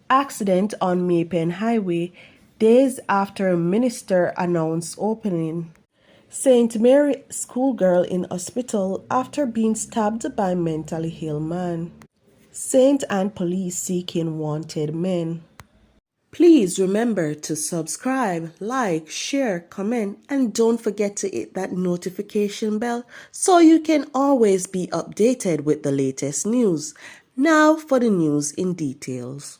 Accident on Maypen Highway, days after minister announced opening. St. Mary schoolgirl in hospital after being stabbed by mentally ill man. Saint and police seeking wanted men. Please remember to subscribe, like, share, comment, and don't forget to hit that notification bell so you can always be updated with the latest news. Now for the news in details.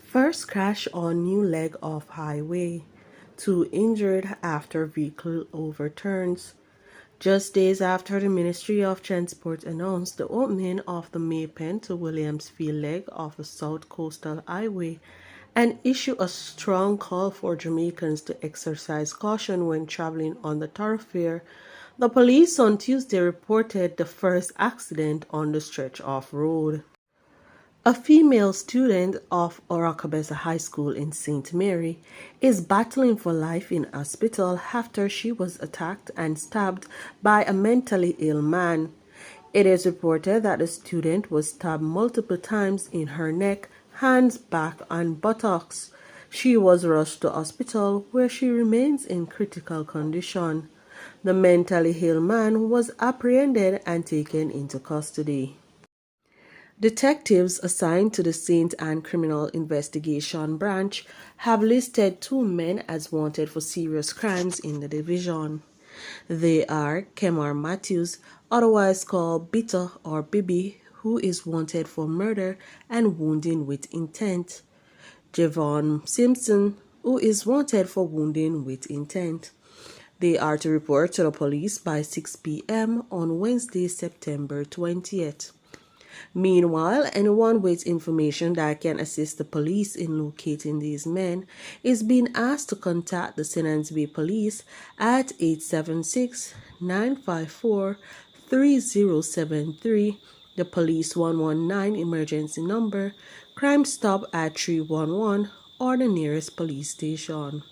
First crash on new leg of highway. 2 injured after vehicle overturns. Just days after the Ministry of Transport announced the opening of the Maypen to Williamsfield leg of the South Coastal Highway and issued a strong call for Jamaicans to exercise caution when traveling on the thoroughfare, the police on Tuesday reported the first accident on the stretch of road. A female student of Oracabessa High School in St. Mary is battling for life in hospital after she was attacked and stabbed by a mentally ill man. It is reported that the student was stabbed multiple times in her neck, hands, back, and buttocks. She was rushed to hospital where she remains in critical condition. The mentally ill man was apprehended and taken into custody. Detectives assigned to the St. Anne Criminal Investigation Branch have listed 2 men as wanted for serious crimes in the division. They are Kemar Matthews, otherwise called Bitter or Bibi, who is wanted for murder and wounding with intent. Javon Simpson, who is wanted for wounding with intent. They are to report to the police by 6 p.m. on Wednesday, September 20th. Meanwhile, anyone with information that can assist the police in locating these men is being asked to contact the Senans Bay Police at 876-954-3073, the Police 119 emergency number, Crime Stop at 311, or the nearest police station.